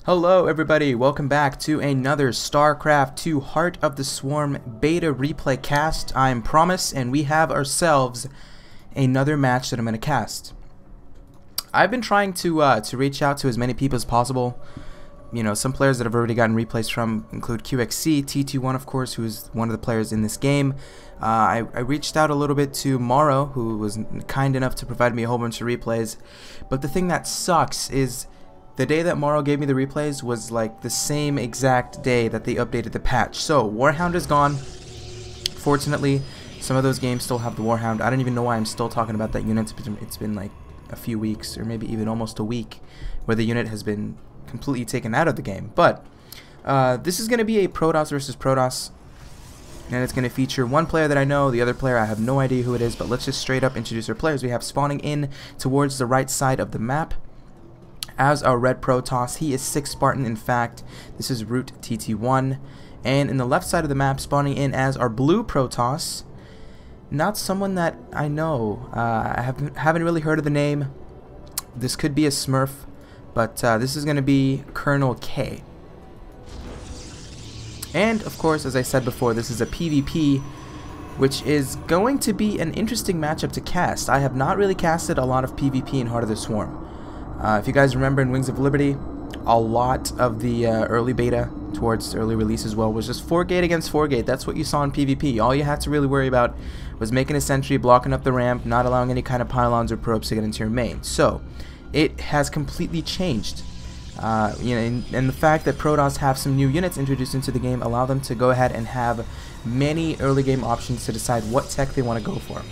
Hello everybody, welcome back to another StarCraft 2 Heart of the Swarm beta replay cast. I'm Promise and we have ourselves another match that I'm going to cast. I've been trying to reach out to as many people as possible. You know, some players that I've already gotten replays from include QXC, TT1 of course, who's one of the players in this game. I reached out a little bit to Morrow, who was kind enough to provide me a whole bunch of replays. But the thing that sucks is the day that Morrow gave me the replays was like the same exact day that they updated the patch. So Warhound is gone. Fortunately, some of those games still have the Warhound. I don't even know why I'm still talking about that unit. It's been like a few weeks, or maybe even almost a week, where the unit has been completely taken out of the game. But this is going to be a Protoss versus Protoss, and it's going to feature one player that I know, the other player I have no idea who it is, but let's just straight up introduce our players. We have spawning in towards the right side of the map as our red Protoss. He is 6 Spartan in fact. This is ROOTTone. And in the left side of the map, spawning in as our blue Protoss, not someone that I know. I haven't really heard of the name. This could be a Smurf, but this is going to be ColonelK. And of course, as I said before, this is a PvP, which is going to be an interesting matchup to cast. I have not really casted a lot of PvP in Heart of the Swarm. If you guys remember in Wings of Liberty, a lot of the early beta towards early release as well was just 4-gate against 4-gate. That's what you saw in PvP. All you had to really worry about was making a sentry, blocking up the ramp, not allowing any kind of pylons or probes to get into your main. So it has completely changed. And the fact that Protoss have some new units introduced into the game allow them to go ahead and have many early game options to decide what tech they want to go for.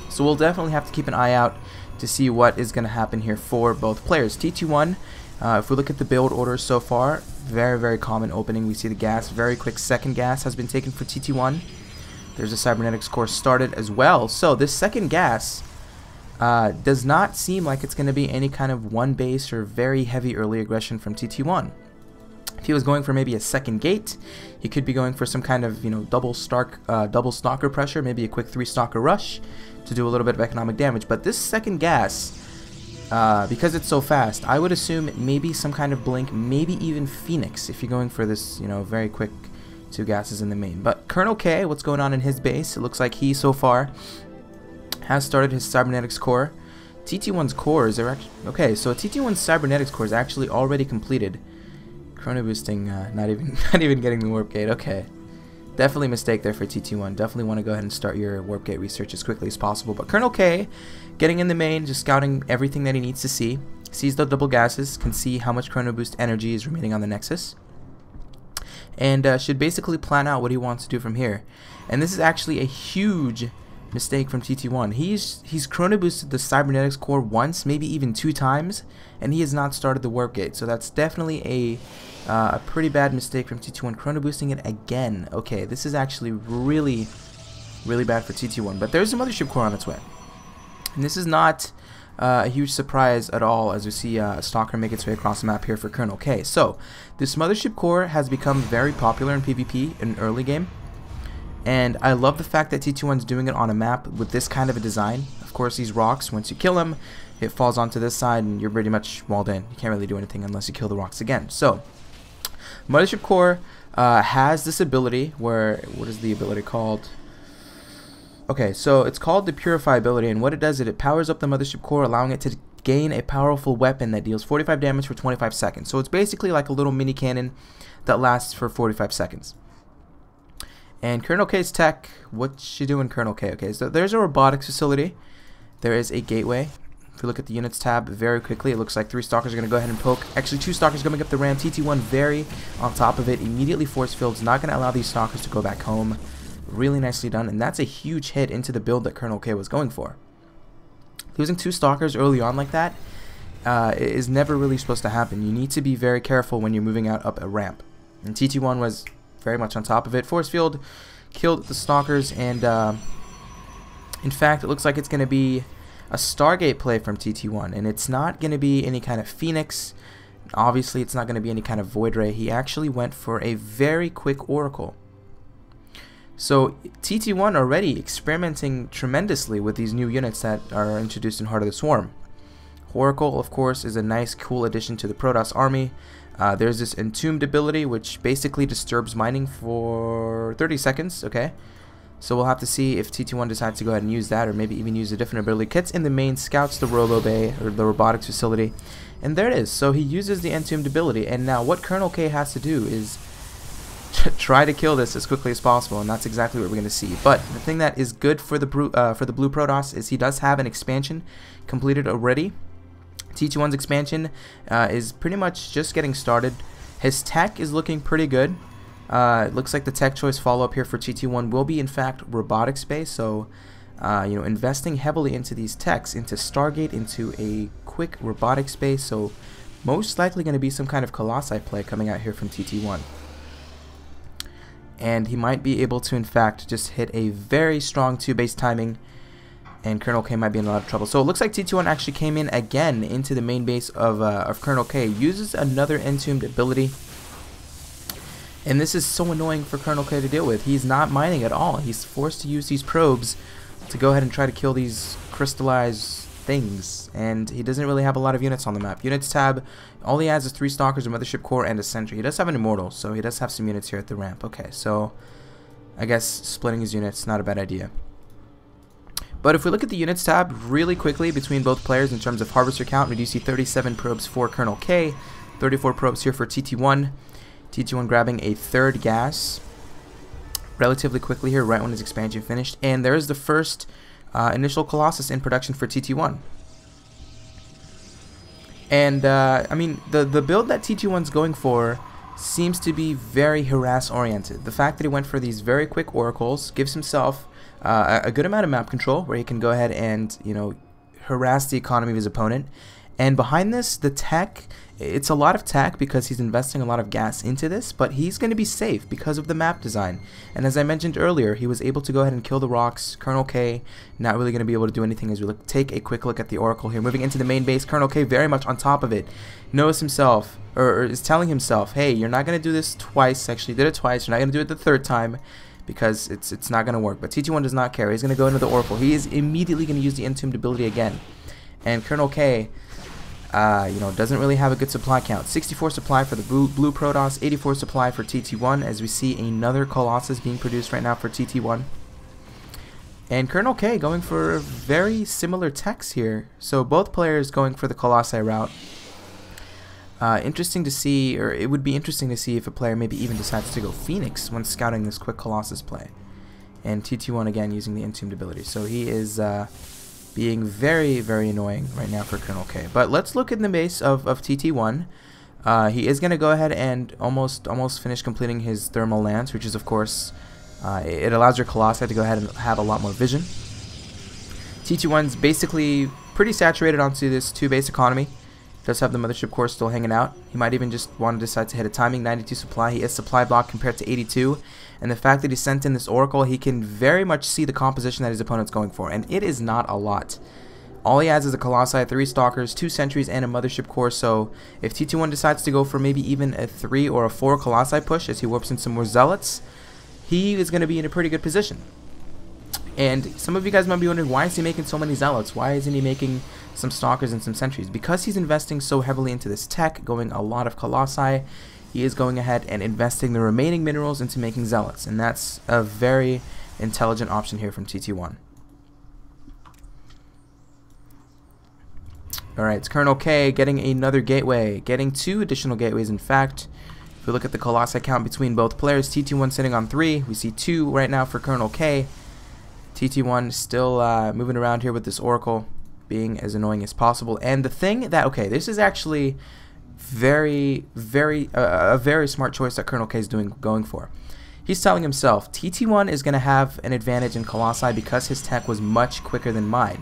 So we'll definitely have to keep an eye out to see what is going to happen here for both players. TT1, if we look at the build orders so far, very common opening. We see the gas, very quick second gas has been taken for TT1. There's a cybernetics core started as well. So this second gas does not seem like it's going to be any kind of one base or very heavy early aggression from TT1. If he was going for maybe a second gate, he could be going for some kind of, you know, double stalker pressure, maybe a quick 3 stalker rush to do a little bit of economic damage. But this second gas, because it's so fast, I would assume maybe some kind of blink, maybe even Phoenix if you're going for this, you know, very quick 2 gases in the main. But ColonelK, what's going on in his base? It looks like he so far has started his cybernetics core. TT1's cores are actually okay. So TT1's cybernetics core is actually already completed. Chrono boosting, not even getting the warp gate. Okay, definitely a mistake there for TT1. Definitely want to go ahead and start your warp gate research as quickly as possible. But ColonelK, getting in the main, just scouting everything that he needs to see. Sees the double gases, can see how much chrono boost energy is remaining on the Nexus, and should basically plan out what he wants to do from here. And this is actually a huge mistake from TT1. He's chrono boosted the cybernetics core once, maybe even 2 times, and he has not started the warp gate. So that's definitely a pretty bad mistake from TT1, chrono boosting it again. Okay, this is actually really bad for TT1, but there's a mothership core on its way, and this is not a huge surprise at all, as we see a stalker make its way across the map here for ColonelK. So this mothership core has become very popular in PvP in early game, and I love the fact that TT1's doing it on a map with this kind of a design. Of course, these rocks, once you kill them, it falls onto this side and you're pretty much walled in. You can't really do anything unless you kill the rocks again. So mothership core has this ability where, what is the ability called? Okay, so it's called the Purify ability, and what it does is it powers up the mothership core, allowing it to gain a powerful weapon that deals 45 damage for 25 seconds. So it's basically like a little mini cannon that lasts for 45 seconds. And ColonelK's tech, what's she doing, ColonelK? Okay, so there's a robotics facility. There is a gateway. If we look at the units tab very quickly, it looks like 3 stalkers are going to go ahead and poke. Actually, 2 stalkers coming up the ramp. TT1 very on top of it. Immediately force fields, not going to allow these stalkers to go back home. Really nicely done, and that's a huge hit into the build that ColonelK was going for. Losing 2 stalkers early on like that is never really supposed to happen. You need to be very careful when you're moving out up a ramp. And TT1 was very much on top of it. Force field killed the stalkers, and in fact, it looks like it's going to be a Stargate play from TT1, and it's not going to be any kind of Phoenix. Obviously, it's not going to be any kind of Void Ray. He actually went for a very quick Oracle. So TT1 already experimenting tremendously with these new units that are introduced in Heart of the Swarm. Oracle, of course, is a nice, cool addition to the Protoss army. There's this Entombed ability, which basically disturbs mining for 30 seconds, okay? So we'll have to see if TT1 decides to go ahead and use that, or maybe even use a different ability. Gets in the main, scouts the Robo Bay, or the robotics facility, and there it is. So he uses the Entombed ability, and now what ColonelK has to do is try to kill this as quickly as possible, and that's exactly what we're going to see. But the thing that is good for the blue Protoss is he does have an expansion completed already. TT1's expansion is pretty much just getting started. His tech is looking pretty good. It looks like the tech choice follow-up here for TT1 will be, in fact, robotic space. So, you know, investing heavily into these techs, into Stargate, into a quick robotic space. So, most likely going to be some kind of Colossi play coming out here from TT1. And he might be able to, in fact, just hit a very strong 2-base timing, and ColonelK might be in a lot of trouble. So it looks like TT1 actually came in again into the main base of ColonelK, uses another Entombed ability, and this is so annoying for ColonelK to deal with. He's not mining at all. He's forced to use these probes to go ahead and try to kill these crystallized things, and he doesn't really have a lot of units on the map. Units tab, all he has is 3 Stalkers, a Mothership Core, and a Sentry. He does have an Immortal, so he does have some units here at the ramp. Okay, so I guess splitting his units, not a bad idea. But if we look at the units tab really quickly between both players in terms of harvester count, we do see 37 probes for ColonelK, 34 probes here for TT1. TT1 grabbing a 3rd gas relatively quickly here, right when his expansion finished. And there's the first initial Colossus in production for TT1. And, I mean, the build that TT1's going for seems to be very harass-oriented. The fact that he went for these very quick oracles gives himself a good amount of map control, where he can go ahead and, you know, harass the economy of his opponent. And behind this, the tech, it's a lot of tech because he's investing a lot of gas into this, but he's going to be safe because of the map design. And as I mentioned earlier, he was able to go ahead and kill the rocks. ColonelK not really going to be able to do anything as we take a quick look at the oracle here. Moving into the main base, ColonelK very much on top of it. Knows himself, or is telling himself, hey, you're not going to do this twice. Actually, did it twice. You're not going to do it the 3rd time, because it's not going to work. But TT1 does not care. He's going to go into the oracle. He is immediately going to use the Entombed ability again. And ColonelK, you know, doesn't really have a good supply count. 64 supply for the blue Protoss, 84 supply for TT1, as we see another Colossus being produced right now for TT1. And ColonelK going for very similar techs here. So both players going for the Colossi route. Interesting to see, or it would be interesting to see if a player maybe even decides to go Phoenix when scouting this quick Colossus play. And TT1 again using the Entombed ability. So he is being very, very annoying right now for ColonelK. But let's look in the base of TT1. He is going to go ahead and almost finish completing his thermal lance, which is, of course, it allows your Colossi to go ahead and have a lot more vision. TT1's basically pretty saturated onto this 2-base economy. Does have the Mothership Core still hanging out. He might even just want to decide to hit a timing. 92 supply. He is supply block compared to 82. And the fact that he sent in this Oracle, he can very much see the composition that his opponent's going for. And it is not a lot. All he has is a Colossi, 3 Stalkers, 2 Sentries, and a Mothership Core. So if TT1 decides to go for maybe even a 3 or a 4 Colossi push as he warps in some more Zealots, he is going to be in a pretty good position. And some of you guys might be wondering, why is he making so many Zealots? Why isn't he making some Stalkers and some Sentries? Because he's investing so heavily into this tech, going a lot of Colossi, he is going ahead and investing the remaining minerals into making Zealots. And that's a very intelligent option here from TT1. Alright, it's ColonelK getting another gateway, getting 2 additional gateways in fact. If we look at the Colossi count between both players, TT1 sitting on 3, we see 2 right now for ColonelK. TT1 still moving around here with this Oracle, being as annoying as possible. And the thing that, okay, this is actually a very smart choice that ColonelK is going for. He's telling himself, TT1 is going to have an advantage in Colossi because his tech was much quicker than mine.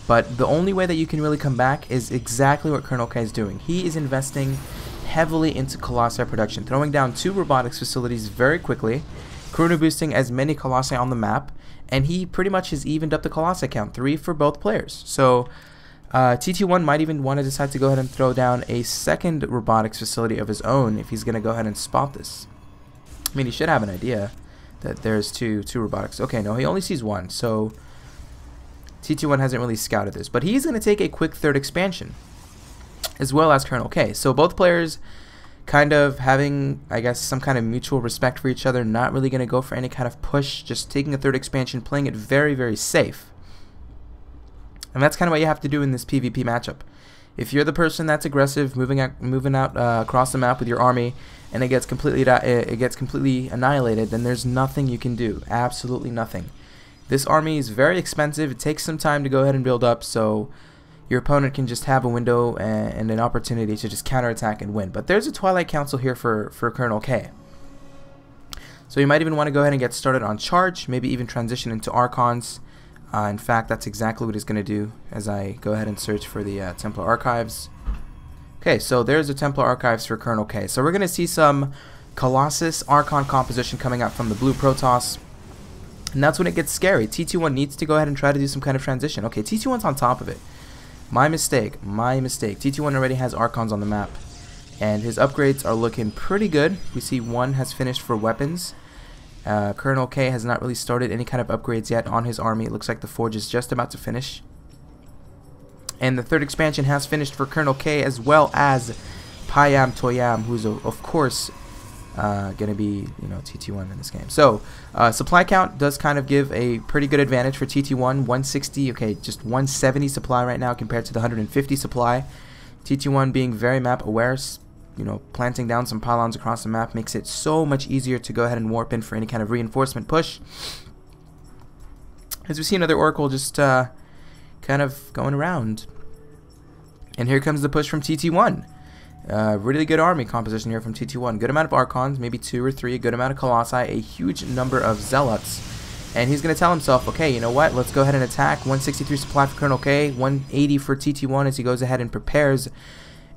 But the only way that you can really come back is exactly what ColonelK is doing. He is investing heavily into Colossi production, throwing down 2 robotics facilities very quickly, chrono boosting as many Colossi on the map, and he pretty much has evened up the Colossi count, 3 for both players. So TT1 might even want to decide to go ahead and throw down a 2nd robotics facility of his own if he's going to go ahead and spot this. I mean, he should have an idea that there's two robotics. Okay, no, he only sees 1, so TT1 hasn't really scouted this. But he's going to take a quick 3rd expansion, as well as ColonelK. So both players kind of having, I guess, some kind of mutual respect for each other, not really going to go for any kind of push, just taking a third expansion, playing it very, very safe. And that's kind of what you have to do in this PvP matchup. If you're the person that's aggressive, moving out across the map with your army, and it gets completely annihilated, then there's nothing you can do. Absolutely nothing. This army is very expensive. It takes some time to go ahead and build up, so your opponent can just have a window and an opportunity to just counterattack and win. But there's a Twilight Council here for ColonelK. So you might even want to go ahead and get started on charge, maybe even transition into Archons. In fact, that's exactly what he's going to do as I go ahead and search for the Templar Archives. Okay, so there's the Templar Archives for ColonelK. So we're going to see some Colossus Archon composition coming out from the blue Protoss. And that's when it gets scary. TT1 needs to go ahead and try to do some kind of transition. Okay, TT1's on top of it. My mistake. My mistake. TT1 already has Archons on the map. And his upgrades are looking pretty good. We see one has finished for weapons. ColonelK has not really started any kind of upgrades yet on his army. It looks like the Forge is just about to finish. And the third expansion has finished for ColonelK, as well as Payam Toyam, who's of course going to be, you know, TT1 in this game. So supply count does kind of give a pretty good advantage for TT1. 160, okay, just 170 supply right now compared to the 150 supply. TT1 being very map aware, you know, planting down some pylons across the map makes it so much easier to go ahead and warp in for any kind of reinforcement push. As we see another Oracle just kind of going around. And here comes the push from TT1. Really good army composition here from TT1. Good amount of Archons, maybe 2 or 3, a good amount of Colossi, a huge number of Zealots. And he's going to tell himself, okay, you know what, let's go ahead and attack. 163 supply for ColonelK, 180 for TT1 as he goes ahead and prepares.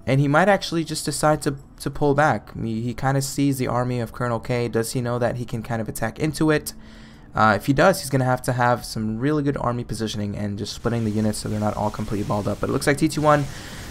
And he might actually just decide to pull back. He kind of sees the army of ColonelK. Does he know that he can kind of attack into it? If he does, he's going to have some really good army positioning and just splitting the units so they're not all completely balled up. But it looks like TT1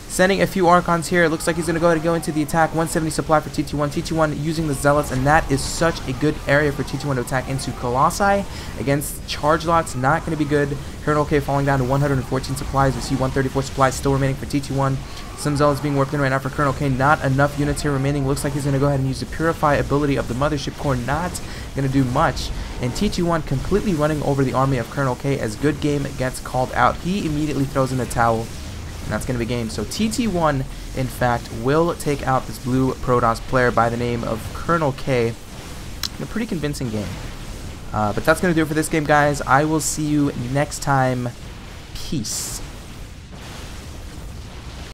sending a few Archons here. It looks like he's going to go ahead and go into the attack. 170 supply for TT1. TT1 using the Zealots, and that is such a good area for TT1 to attack into. Colossi against charge lots, not going to be good. ColonelK falling down to 114 supplies. We see 134 supplies still remaining for TT1. Some Zealots being warped in right now for ColonelK. Not enough units here remaining. Looks like he's going to go ahead and use the Purify ability of the Mothership Core. Not going to do much. And TT1 completely running over the army of ColonelK as good game gets called out. He immediately throws in the towel, and that's going to be game. So TT1, in fact, will take out this blue Protoss player by the name of ColonelK in a pretty convincing game. But that's going to do it for this game, guys. I will see you next time. Peace.